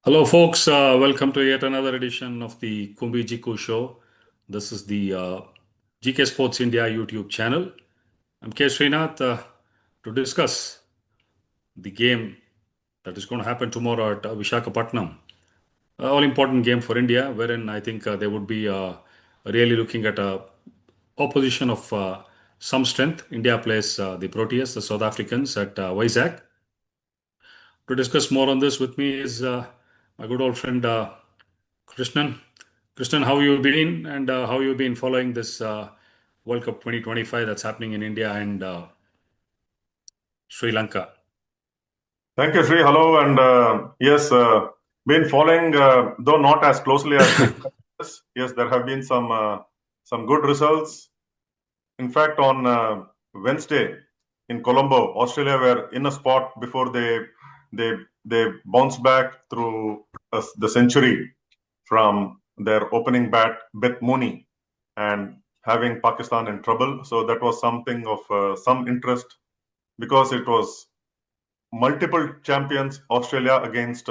Hello, folks. Welcome to yet another edition of the Kumbi Jiku Show. This is the GK Sports India YouTube channel. I'm K. Srinath to discuss the game that is going to happen tomorrow at Visakhapatnam. All important game for India, wherein I think they would be really looking at a opposition of some strength. India plays the Proteas, the South Africans, at Vizag. To discuss more on this with me is my good old friend Krishnan. Krishnan, how you been and how you been following this World Cup 2025 that's happening in India and Sri Lanka? Thank you, Sri. Hello, and yes, been following, though not as closely as this. Yes, there have been some good results. In fact, on Wednesday in Colombo, Australia were in a spot before they bounced back through the century from their opening bat, Beth Mooney, and having Pakistan in trouble. So that was something of some interest because it was multiple champions Australia against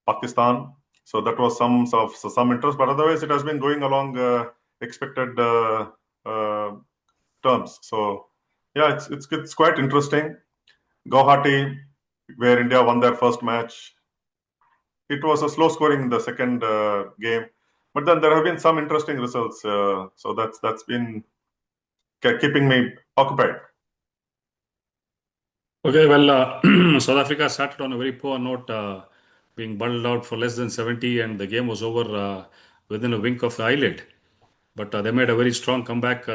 Pakistan. So that was some interest, but otherwise it has been going along expected terms. So yeah, it's quite interesting. Guwahati, where India won their first match, it was a slow scoring in the second game, but then there have been some interesting results. So that's been keeping me occupied. Okay, well, South Africa started on a very poor note, being bundled out for less than 70, and the game was over within a wink of the eyelid. But they made a very strong comeback,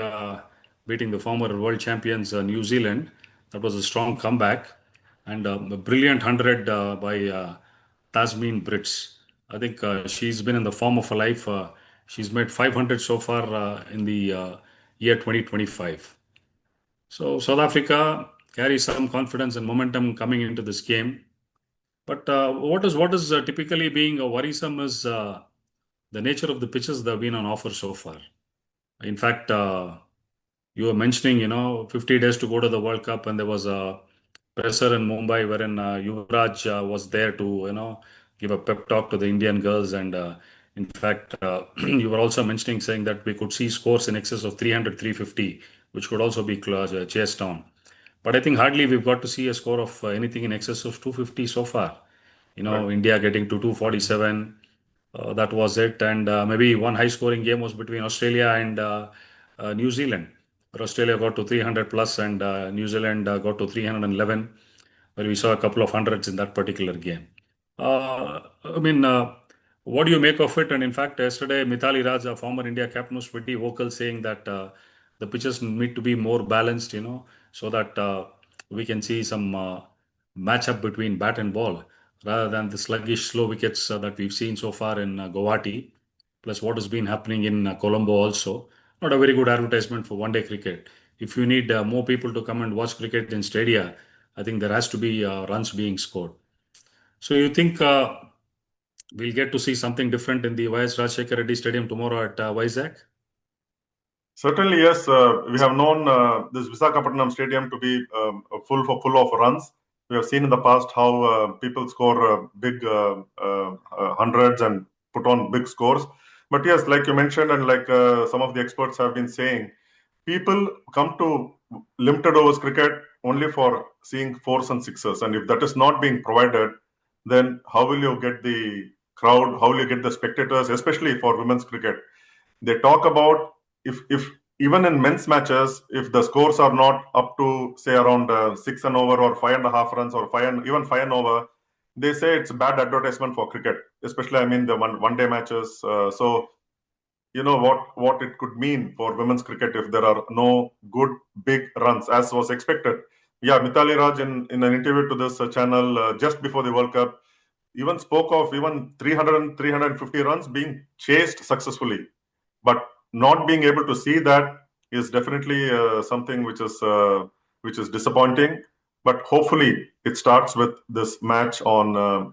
beating the former world champions New Zealand. That was a strong comeback and a brilliant 100 by Tasmin Brits. I think she's been in the form of her life. She's made 500 so far in the year 2025. So South Africa carries some confidence and momentum coming into this game. But what is typically being worrisome is the nature of the pitches that have been on offer so far. In fact, you were mentioning, 50 days to go to the World Cup, and there was a presser in Mumbai wherein Yuvraj was there to, give a pep talk to the Indian girls. And in fact, you were also mentioning, saying that we could see scores in excess of 300, 350, which could also be chased down. But I think hardly we've got to see a score of anything in excess of 250 so far. Right. India getting to 247. That was it. And maybe one high scoring game was between Australia and New Zealand, where Australia got to 300 plus and New Zealand got to 311, where we saw a couple of hundreds in that particular game. I mean, what do you make of it? And in fact, yesterday, Mithali Raj, a former India captain, was pretty vocal saying that the pitches need to be more balanced, so that we can see some matchup between bat and ball rather than the sluggish, slow wickets that we've seen so far in Guwahati, plus what has been happening in Colombo also. Not a very good advertisement for one-day cricket. If you need more people to come and watch cricket in stadia, I think there has to be runs being scored. So you think we'll get to see something different in the YS Rajshekar Reddy Stadium tomorrow at Vizag? Certainly, yes. We have known this Visakhapatnam stadium to be full of runs. We have seen in the past how people score big hundreds and put on big scores. But yes, like you mentioned, and like some of the experts have been saying, people come to limited overs cricket only for seeing fours and sixes. And if that is not being provided, then how will you get the crowd? How will you get the spectators, especially for women's cricket? They talk about if even in men's matches, if the scores are not up to say around 6 and over or 5.5 runs or even 5 and over, they say it's bad advertisement for cricket, especially I mean the one day matches. So you know what it could mean for women's cricket if there are no good big runs as was expected. Yeah, Mithali Raj in an interview to this channel just before the World Cup even spoke of even 300 and 350 runs being chased successfully, but not being able to see that is definitely something which is disappointing. But hopefully, it starts with this match on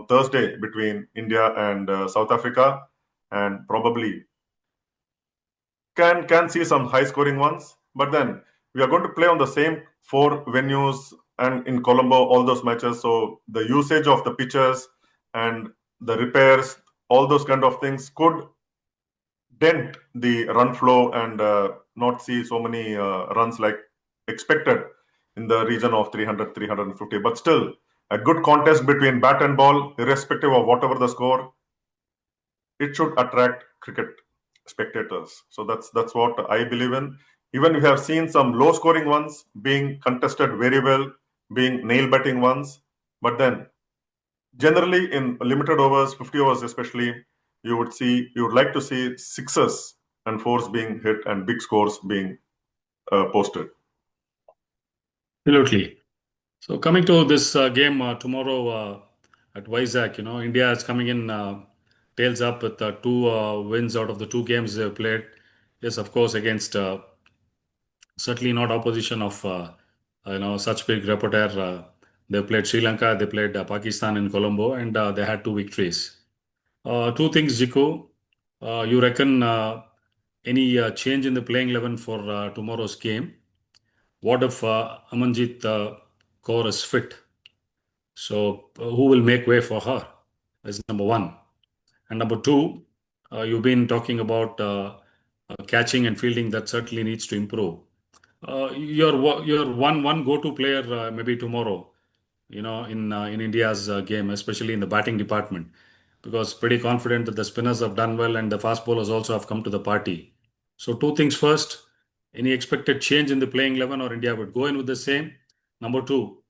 Thursday between India and South Africa, and probably can see some high scoring ones. But then we are going to play on the same four venues and in Colombo all those matches. So the usage of the pitches and the repairs, all those kind of things could dent the run flow and not see so many runs like expected in the region of 300, 350. But still, a good contest between bat and ball, irrespective of whatever the score, it should attract cricket spectators. So that's what I believe in. Even we have seen some low scoring ones being contested very well, being nail betting ones. But then generally in limited overs, 50 overs especially, you would like to see sixes and fours being hit and big scores being posted. Absolutely. So coming to this game tomorrow at Vizag, India is coming in tails up with two wins out of the two games they've played. Yes, of course, against certainly not opposition of such big repertoire. They played Sri Lanka, they played Pakistan in Colombo, and they had two victories. Two things, Jiku. You reckon any change in the playing 11 for tomorrow's game? What if Amanjit Kaur is fit? So, who will make way for her? Is number one. And number two, you've been talking about catching and fielding that certainly needs to improve. Your one go-to player maybe tomorrow, in India's game, especially in the batting department, because pretty confident that the spinners have done well and the fast bowlers also have come to the party. So two things first, any expected change in the playing 11 or India would go in with the same? Number two,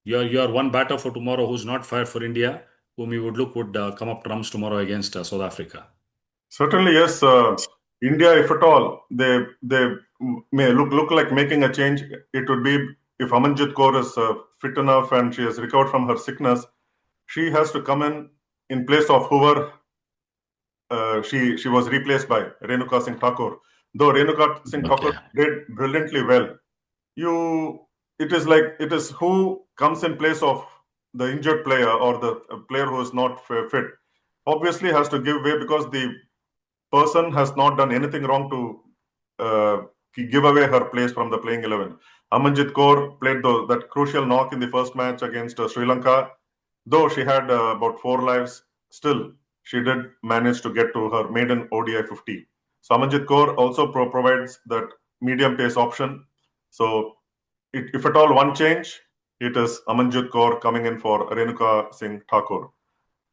your one batter for tomorrow who's not fired for India, whom you would look would come up trumps tomorrow against South Africa. Certainly, yes. India, if at all, they may look like making a change. It would be if Amanjit Kaur is fit enough and she has recovered from her sickness, she has to come in place of whoever she was replaced by, Renuka Singh Thakur. Though Renuka Singh Okay. Thakur did brilliantly well, it is who comes in place of the injured player or the player who is not fit. Obviously, has to give way because the person has not done anything wrong to give away her place from the playing 11. Amanjit Kaur played that crucial knock in the first match against Sri Lanka. Though she had about 4 lives, still she did manage to get to her maiden ODI 50. So Amanjit Kaur also provides that medium pace option. So if at all one change, it is Amanjit Kaur coming in for Renuka Singh Thakur.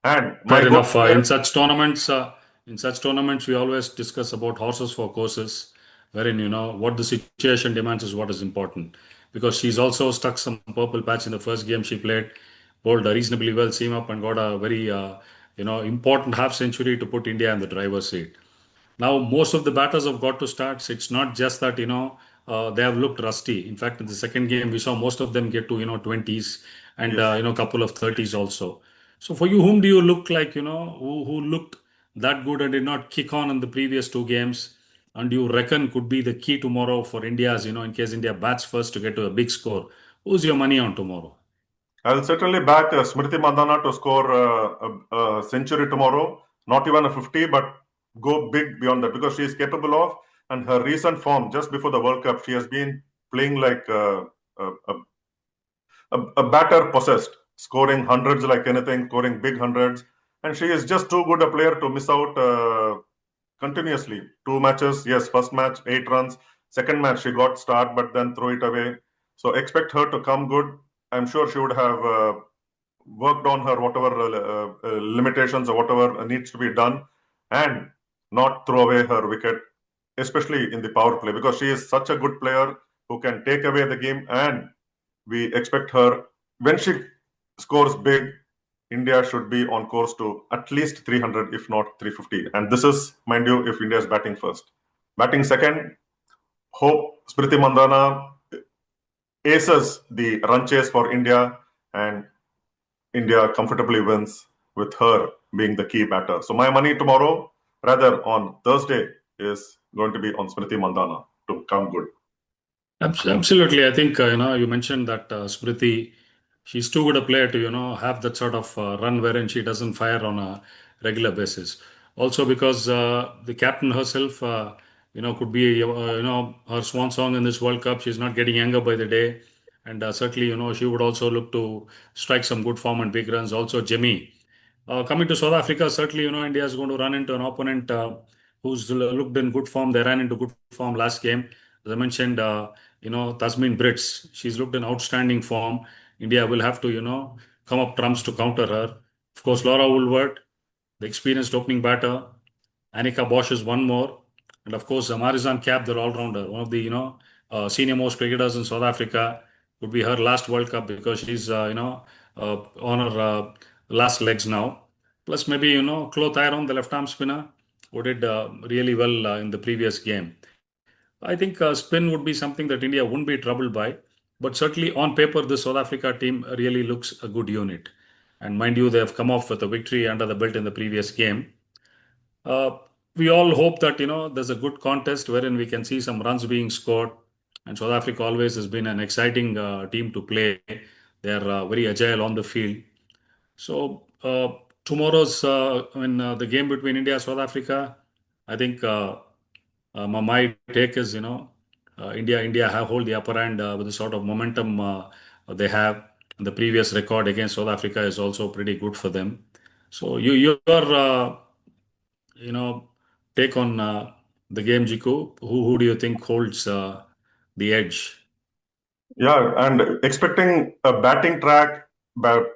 And my Fair enough. goal In such tournaments, we always discuss about horses for courses, wherein what the situation demands is what is important. Because she's also stuck some purple patch in the first game she played, bowled reasonably well, seam up, and got a very important half century to put India in the driver's seat. Now, most of the batters have got to start. It's not just that, they have looked rusty. In fact, in the second game, we saw most of them get to, 20s and, Yes. a couple of 30s also. So for you, whom do you look like, who looked that good and did not kick on in the previous two games? And you reckon could be the key tomorrow for India's, in case India bats first to get to a big score? Who's your money on tomorrow? I'll certainly back Smriti Mandhana to score a century tomorrow. Not even a 50, but go big beyond that because she is capable of. And her recent form just before the World Cup, she has been playing like a batter possessed, scoring hundreds like anything, scoring big hundreds. And she is just too good a player to miss out continuously. Two matches, yes, first match, 8 runs. Second match, she got start, but then throw it away. So expect her to come good. I'm sure she would have worked on her whatever limitations or whatever needs to be done and not throw away her wicket, especially in the power play, because she is such a good player who can take away the game. And we expect her, when she scores big, India should be on course to at least 300, if not 350. And this is, mind you, if India is batting first. Batting second, hope Smriti Mandhana aces the run chase for India and India comfortably wins with her being the key batter. So my money tomorrow, rather on Thursday, is going to be on Smriti Mandhana to come good. Absolutely. I think, you mentioned that Smriti, she's too good a player to, have that sort of run wherein she doesn't fire on a regular basis. Also because the captain herself, could be, her swan song in this World Cup. She's not getting younger by the day. And certainly, she would also look to strike some good form and big runs. Also, Jimmy, Coming to South Africa, certainly, India is going to run into an opponent who's looked in good form. They ran into good form last game. As I mentioned, Tasmin Brits, she's looked in outstanding form. India will have to, come up trumps to counter her. Of course, Laura Woolward, the experienced opening batter. Annika Bosch is one more. And of course, Marizan Cap, the all-rounder, one of the, senior most cricketers in South Africa. Would be her last World Cup because she's, on her last legs now. Plus, maybe, Klo Tyrone, the left-arm spinner, who did really well in the previous game. I think spin would be something that India wouldn't be troubled by. But certainly on paper, the South Africa team really looks a good unit. And mind you, they have come off with a victory under the belt in the previous game. Uh, we all hope that there's a good contest wherein we can see some runs being scored. And South Africa always has been an exciting team to play. They are very agile on the field. So tomorrow's the game between India and South Africa, I think my take is India have hold the upper hand with the sort of momentum they have. The previous record against South Africa is also pretty good for them. So your you know, take on the game, Jiku? Who do you think holds the edge? Yeah, and expecting a batting track,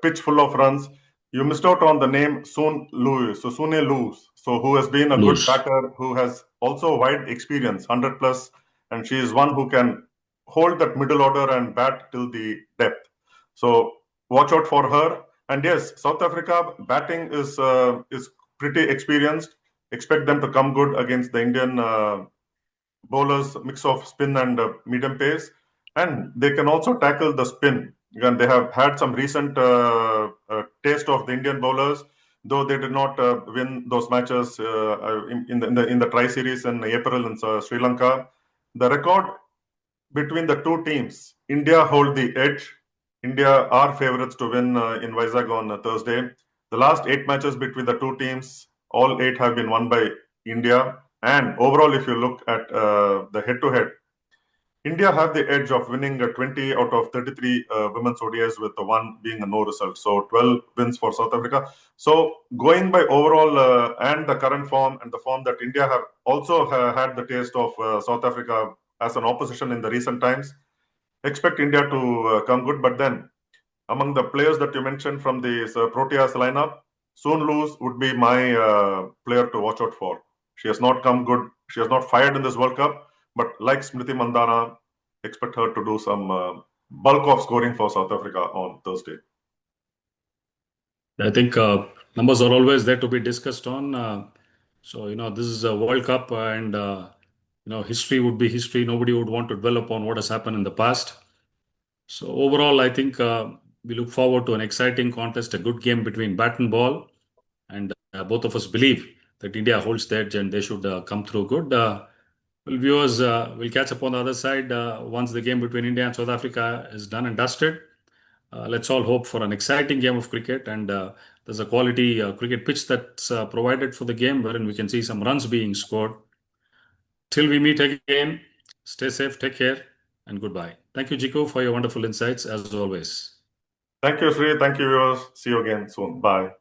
pitch full of runs, you missed out on the name Soon Lewis. So Sune Lewis, so who has been a good Lose. batter, who has also wide experience, 100 plus, and she is one who can hold that middle order and bat till the depth. So watch out for her. And yes, South Africa batting is pretty experienced. Expect them to come good against the Indian bowlers, mix of spin and medium pace, and they can also tackle the spin. And they have had some recent taste of the Indian bowlers, though they did not win those matches in the Tri Series in April in Sri Lanka. The record between the two teams, India hold the edge. India are favorites to win in Vizag on Thursday. The last 8 matches between the two teams, all 8 have been won by India. And overall, if you look at the head-to-head, India have the edge of winning 20 out of 33 women's ODIs, with the one being a no result. So 12 wins for South Africa. So going by overall and the current form and the form that India have also had the taste of South Africa as an opposition in the recent times, expect India to come good. But then among the players that you mentioned from the Proteas lineup, Soon Lose would be my player to watch out for. She has not come good. She has not fired in this World Cup. But like Smriti Mandana, expect her to do some bulk of scoring for South Africa on Thursday. I think numbers are always there to be discussed on. This is a World Cup, and history would be history. Nobody would want to dwell upon what has happened in the past. So overall, I think we look forward to an exciting contest, a good game between bat and ball, and both of us believe that India holds the edge and they should come through good. Well, viewers, will catch up on the other side once the game between India and South Africa is done and dusted. Let's all hope for an exciting game of cricket, and there's a quality cricket pitch that's provided for the game wherein we can see some runs being scored. Till we meet again, stay safe, take care, and goodbye. Thank you, Jiku, for your wonderful insights as always. Thank you, Sri. Thank you, viewers. See you again soon. Bye.